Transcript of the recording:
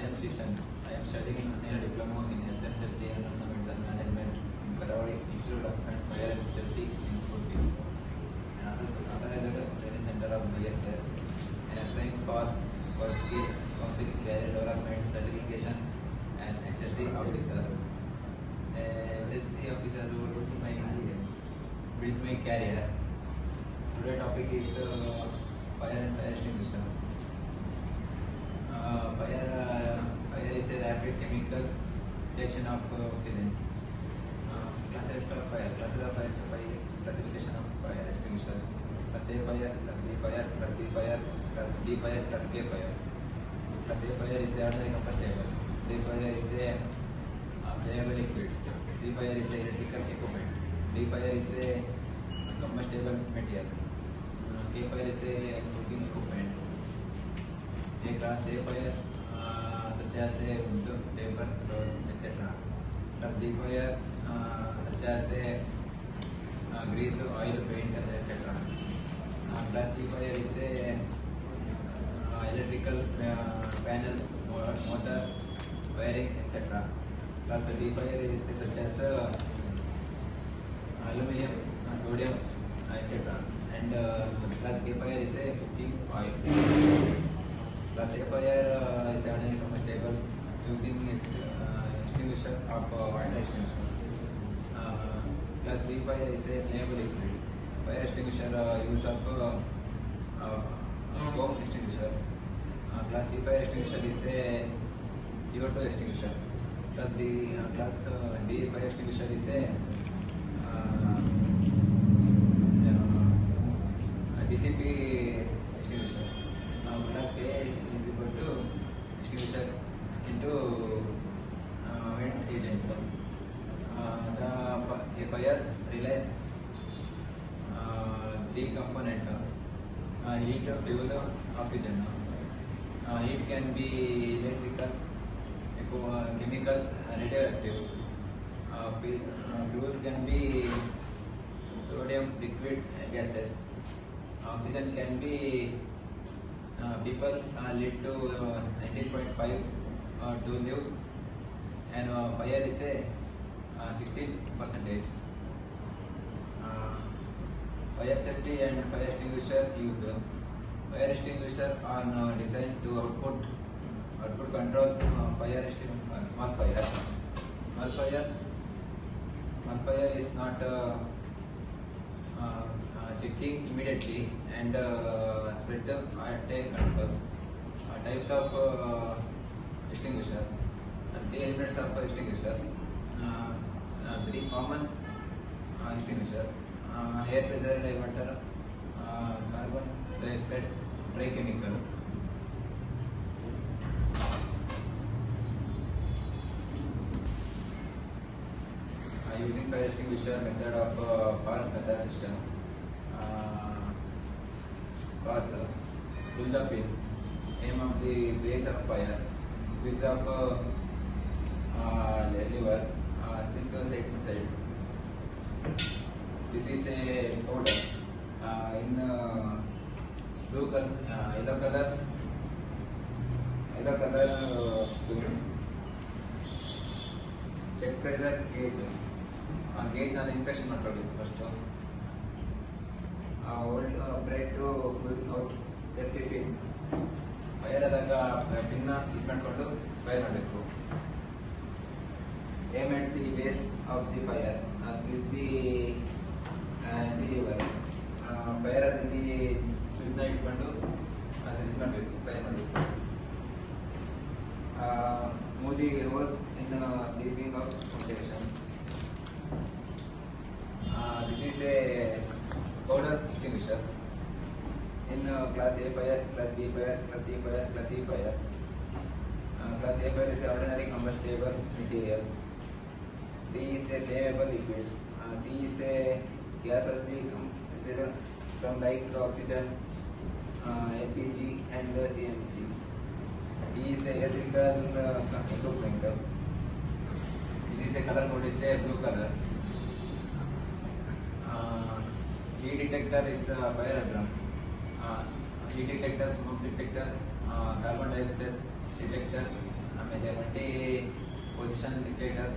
am Shishan. I am studying a diploma in Health and Safety and Environmental Management in Karawadi Institute of Fire and Safety in Kochi. Authorized Training Center of BSS. I am applying for skill, council, career development, certification, and HSC officer. HSC officer will build my career. Today topic is fire and fire extinguisher. Fire is a rapid chemical detection of accident. Classes of fire. Classes of fire. Classification of fire extinguisher. Class A fire, Class B fire, Class C fire, Class D fire, Class K fire. Class A fire is ordinary combustible. D fire is a flammable liquid. C fire is a electrical equipment. D fire is a combustible material. K fire is a cooking equipment. A class A fire such as wood, paper, road, etc. Class B fire such as grease, oil, paint, etc. Class C fire is a electrical panel, motor, wiring, etc. Class D fire is such as aluminum, sodium, etc. And class K fire is a cooking oil. Class A fire is ordinary combustible using extinguisher of water extinguisher. Class B fire is a flammable liquid. Fire extinguisher use of foam extinguisher. Class C fire extinguisher is a CO2 extinguisher. Class D fire extinguisher is a DCP extinguisher. Class K is equal to extinguisher into vent agent. The fire relies three components: heat, fuel, oxygen. Heat can be electrical, chemical, radioactive. Fuel can be sodium, liquid, gases. Oxygen can be people lead to 19.5 to live, and fire is a 16%. Fire safety and fire extinguisher use. Fire extinguisher are designed to output control small fire. Small fire is not checking immediately and spread at control. Types of extinguisher. Three elements of extinguisher. Three common extinguisher. Air pressure diverter, carbon dioxide, dry chemical. Using fire extinguisher method of pass method system. Pass, pull the pin, aim of the base of fire, squeeze of lever, slip to side to side. This is a powder in blue color, yellow color spoon. Check pressure gauge. Gauge ನಾನು inspection ಮಾಡ್ಕೊಳ್ಬೇಕು first. Hold break to pull out safety pin. Fire ಆದಾಗ ಪಿನ್ನ ಇದು ಮಾಡಿಕೊಂಡು fire ಮಾಡಬೇಕು. Aim at the base of the fire, squeeze the lever. Fire ಆದಲ್ಲಿ ಸ್ವಿಚ್ನ ಇಟ್ಕೊಂಡು ಇದು ಮಾಡಬೇಕು, ಫೈರ್ ಮಾಡಬೇಕು. Move the hose in the wing of protection. This is a powder extinguisher in class A fire, class B fire, class C fire, class E fire. Class A fire is ordinary combustible materials. D is a flammable liquids. C is a gases from like oxygen, LPG and CNG. D is a electrical equipment. This is a color code is a blue color. Heat detector is fire alarm. Heat detector, smoke detector, carbon dioxide detector, multi position dictator